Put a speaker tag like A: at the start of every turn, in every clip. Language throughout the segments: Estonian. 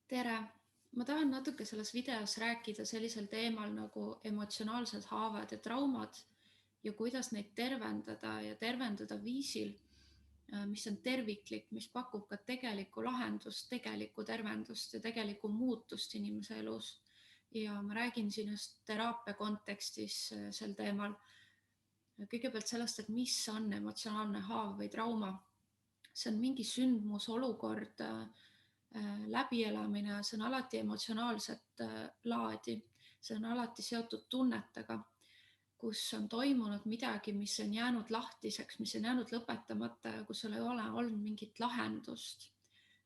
A: Tere! Ma tahan natuke selles videos rääkida sellisel teemal nagu emotsionaalsed haavad ja traumad ja kuidas neid tervendada ja tervendada viisil, mis on terviklik, mis pakub ka tegelikku lahendust, tegelikku tervendust ja tegelikku muutust inimese elus. Ja ma räägin siin just teraapia kontekstis sel teemal. Kõigepealt sellest, et mis on emotsionaalne haav või trauma. See on mingi sündmus, olukord, läbielamine, see on alati emotsionaalset laadi, see on alati seotud tunnetega, kus on toimunud midagi, mis on jäänud lahtiseks, mis on jäänud lõpetamata ja kus ei ole olnud mingit lahendust,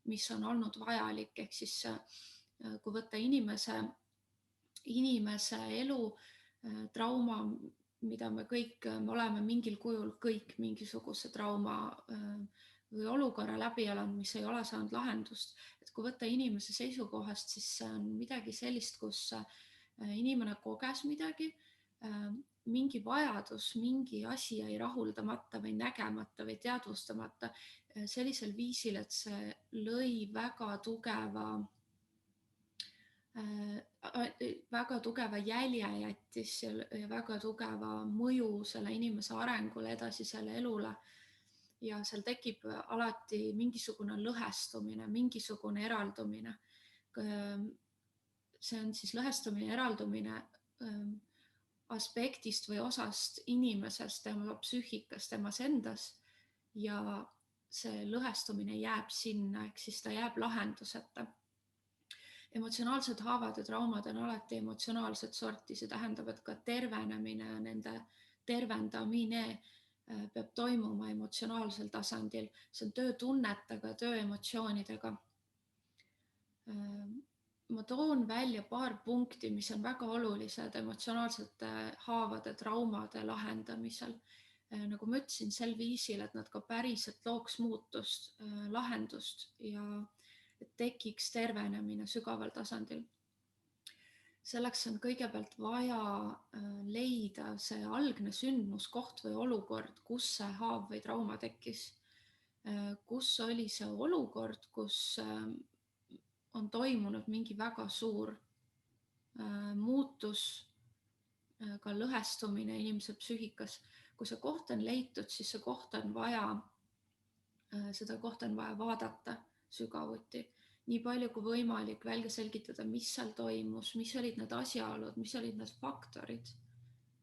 A: mis on olnud vajalik. Ehk siis kui võtta inimese elu trauma, mida me kõik, me oleme mingil kujul kõik mingisuguse trauma või olukorra läbi elanud, mis ei ole saanud lahendust. Et kui võtta inimese seisukohast, siis see on midagi sellist, kus inimene koges midagi, mingi vajadus, mingi asi jäi rahuldamata või nägemata või teadvustamata sellisel viisil, et see lõi väga tugeva jälje jättis ja väga tugeva mõju selle inimese arengule, edasisele elule. Ja seal tekib alati mingisugune lõhestumine, mingisugune eraldumine. See on siis lõhestumine, eraldumine aspektist või osast inimesest, tema psüühikast, temas endas ja see lõhestumine jääb sinna, ehk siis ta jääb lahenduseta. Emotsionaalsed haavad ja traumad on alati emotsionaalset sorti, see tähendab, et ka tervenemine, nende tervendamine peab toimuma emotsionaalsel tasandil. See on töö tunnetega, töö emotsioonidega. Ma toon välja paar punkti, mis on väga olulised emotsionaalsete haavade, traumade lahendamisel. Nagu ma ütlesin, sel viisil, et nad ka päriselt looks muutust, lahendust ja et tekiks tervenemine sügaval tasandil. Selleks on kõigepealt vaja leida see algne sündmuskoht või olukord, kus see haav või trauma tekkis. Kus oli see olukord, kus on toimunud mingi väga suur muutus, ka lõhestumine inimese psüühikas. Kui see koht on leitud, siis seda kohta on vaja vaadata sügavuti. Nii palju kui võimalik välja selgitada, mis seal toimus, mis olid need asjaolud, mis olid need faktorid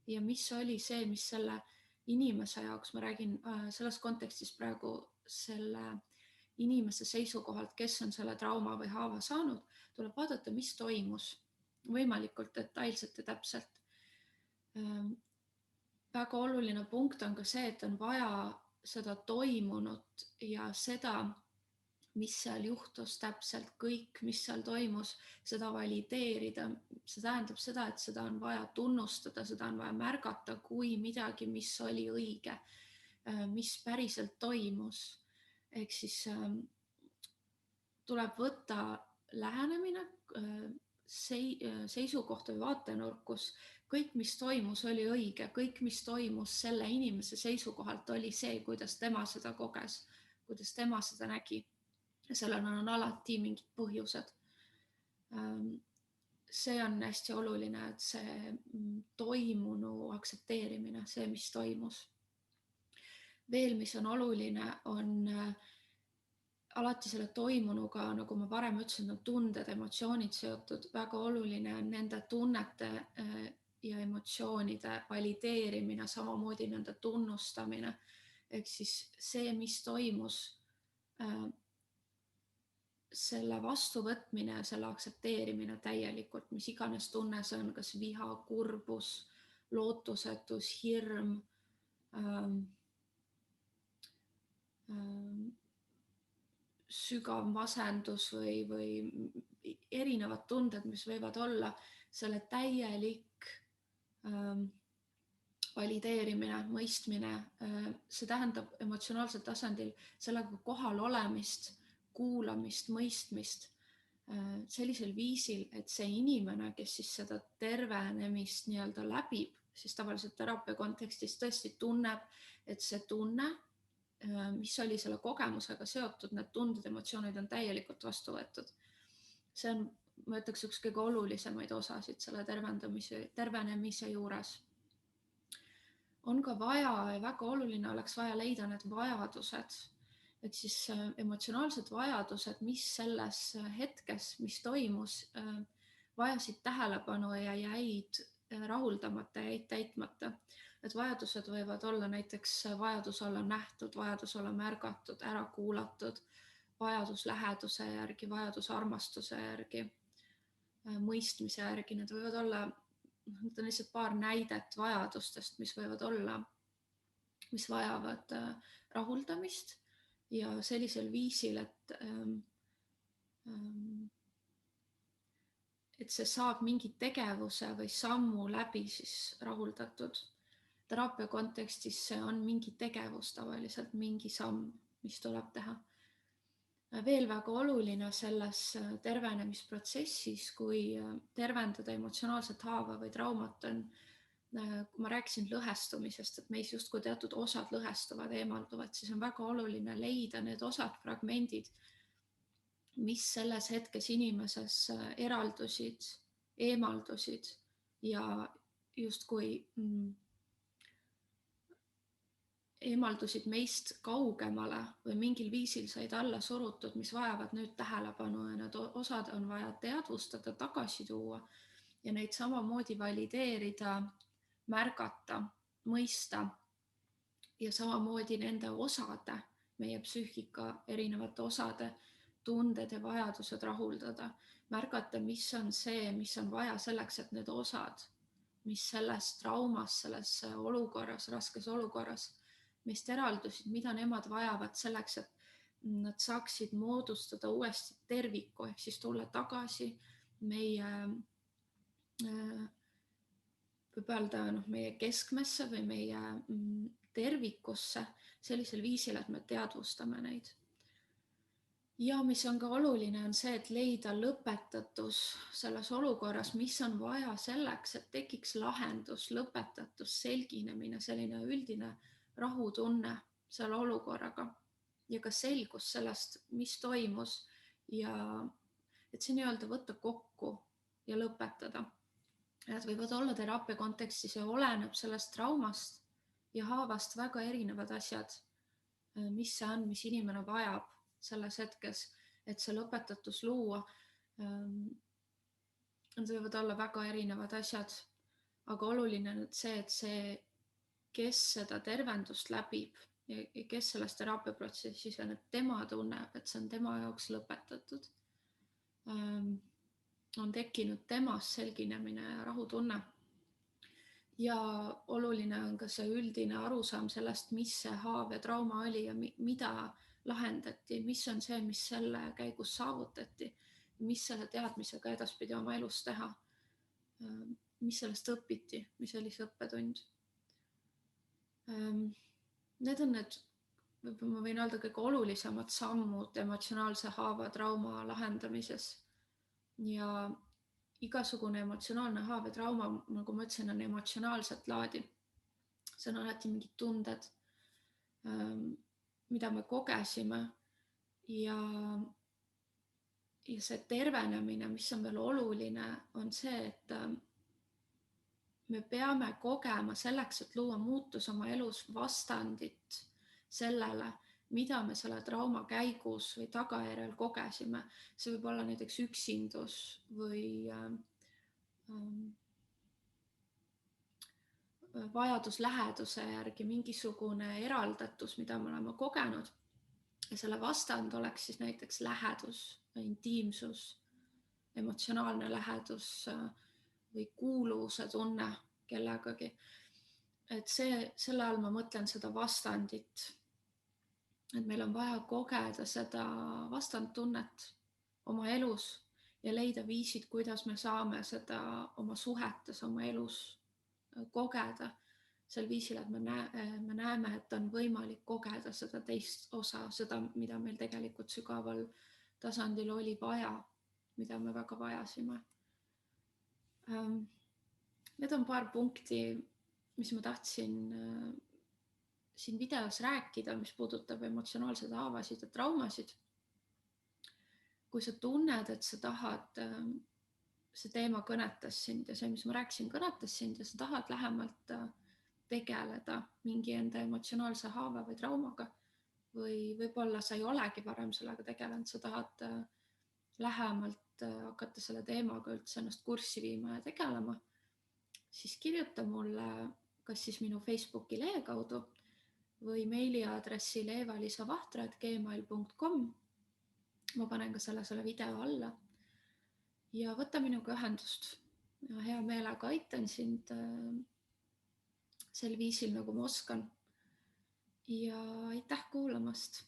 A: ja mis oli see, mis selle inimese jaoks, ma räägin selles kontekstis praegu selle inimese seisukohalt, kes on selle trauma või haava saanud, tuleb vaadata, mis toimus võimalikult detailselt ja täpselt. Väga oluline punkt on ka see, et on vaja seda toimunut ja seda, mis seal juhtus täpselt, kõik, mis seal toimus, seda valideerida. See tähendab seda, et seda on vaja tunnustada, seda on vaja märgata kui midagi, mis oli õige, mis päriselt toimus. Ehk siis tuleb võtta lähenemine, seisukoht või vaatenurk, kus kõik, mis toimus, oli õige, kõik, mis toimus selle inimese seisukohalt, oli see, kuidas tema seda koges, kuidas tema seda nägi. Ja sellel on alati mingid põhjused. See on hästi oluline, et see toimunu aktsepteerimine, see, mis toimus. Veel, mis on oluline, on alati selle toimunuga, nagu ma varem ütlesin, on tunded, emotsioonid seotud. Väga oluline on nende tunnete ja emotsioonide valideerimine, samamoodi nende tunnustamine. Ehk siis see, mis toimus, selle vastuvõtmine ja selle aktsepteerimine täielikult, mis iganes tunne see on, kas viha, kurbus, lootusetus, hirm, sügav masendus või erinevad tunded, mis võivad olla, selle täielik valideerimine, mõistmine, see tähendab emotsionaalsel tasandil sellega kohal olemist, kuulamist, mõistmist sellisel viisil, et see inimene, kes siis seda tervenemist nii-öelda läbib, siis tavaliselt teraapia kontekstis tõesti tunneb, et see tunne, mis oli selle kogemusega seotud, need tunded, emotsioonid on täielikult vastu võetud. see on, ma ütleks, üks kõige olulisemaid osasid selle tervenemise juures. On ka vaja, väga oluline oleks vaja leida need vajadused, et siis emotsionaalsed vajadused, mis selles hetkes, mis toimus, vajasid tähelepanu ja jäid rahuldamata, jäid täitmata. Et vajadused võivad olla näiteks vajadus olla nähtud, vajadus olla märgatud, ära kuulatud, vajadus läheduse järgi, vajadus armastuse järgi, mõistmise järgi. Need võivad olla, need on lihtsalt paar näidet vajadustest, mis võivad olla, mis vajavad rahuldamist ja sellisel viisil, et see saab mingi tegevuse või sammu läbi siis rahuldatud. Teraapia kontekstis see on mingi tegevus tavaliselt, mingi samm, mis tuleb teha. Veel väga oluline selles tervenemisprotsessis, kui tervendada emotsionaalset haava või traumat on, kui ma rääkisin lõhestumisest, et meis justkui teatud osad lõhestuvad, eemalduvad, siis on väga oluline leida need osad, fragmendid, mis selles hetkes inimeses eraldusid, eemaldusid ja justkui eemaldusid meist kaugemale või mingil viisil said alla surutud, mis vajavad nüüd tähelepanu ja need osad on vaja teadvustada, tagasi tuua ja neid samamoodi valideerida, märgata, mõista ja samamoodi nende osade, meie psüühika erinevate osade tunded ja vajadused rahuldada, märgata, mis on see, mis on vaja selleks, et need osad, mis selles traumas, selles olukorras, raskes olukorras meist eraldusid, mida nemad vajavad selleks, et nad saaksid moodustada uuesti terviku, ehk siis tulla tagasi meie, võib öelda, meie keskmesse või meie tervikusse sellisel viisil, et me teadvustame neid. Ja mis on ka oluline, on see, et leida lõpetatus selles olukorras, mis on vaja selleks, et tekiks lahendus, lõpetatus, selginemine, selline üldine rahutunne selle olukorraga ja ka selgus sellest, mis toimus ja et see nii-öelda võtta kokku ja lõpetada. Need võivad olla teraapia kontekstis ja oleneb sellest traumast ja haavast väga erinevad asjad, mis see on, mis inimene vajab selles hetkes, et see lõpetatus luua. Need võivad olla väga erinevad asjad, aga oluline on see, et see, kes seda tervendust läbib ja kes selles teraapiaprotsessis on, et tema tunneb, et see on tema jaoks lõpetatud. On tekkinud temas selginemine ja rahutunne. Ja oluline on ka see üldine arusaam sellest, mis see haav ja trauma oli ja mida lahendati, mis on see, mis selle käigus saavutati, mis selle teadmisega edaspidi oma elus teha, mis sellest õpiti, mis oli see õppetund. Need on need, ma võin öelda, kõige olulisemad sammud emotsionaalse haava trauma lahendamises. Ja igasugune emotsionaalne haav ja trauma, nagu ma ütlesin, on emotsionaalset laadi. See on alati mingid tunded, mida me kogesime ja see tervenemine, mis on veel oluline, on see, et me peame kogema selleks, et luua muutus oma elus vastandit sellele, mida me selle trauma käigus või tagajärjel kogesime. See võib olla näiteks üksindus või vajadus läheduse järgi, mingisugune eraldatus, mida me oleme kogenud. Ja selle vastand oleks siis näiteks lähedus, intiimsus, emotsionaalne lähedus või kuuluvuse tunne kellegagi. Et selle all ma mõtlen seda vastandit. Et meil on vaja kogeda seda vastandtunnet oma elus ja leida viisid, kuidas me saame seda oma suhetes, oma elus kogeda sel viisil, et me näeme, et on võimalik kogeda seda teist osa, seda, mida meil tegelikult sügaval tasandil oli vaja, mida me väga vajasime. Need on paar punkti, mis ma tahtsin siin videos rääkida, mis puudutab emotsionaalseid haavasid ja traumasid. kui sa tunned, et sa tahad, see teema kõnetas sind ja see, mis ma rääkisin, kõnetas sind ja sa tahad lähemalt tegeleda mingi enda emotsionaalse haava või traumaga või võib-olla sa ei olegi varem sellega tegelenud, sa tahad lähemalt hakata selle teemaga üldse ennast kurssi viima ja tegelema, siis kirjuta mulle kas siis minu Facebooki lehe kaudu või meiliaadressil evalisavahtra@gmail.com. ma panen ka selle video alla ja võta minuga ühendust. Ja hea meelega aitan sind sel viisil, nagu ma oskan. Ja aitäh kuulamast.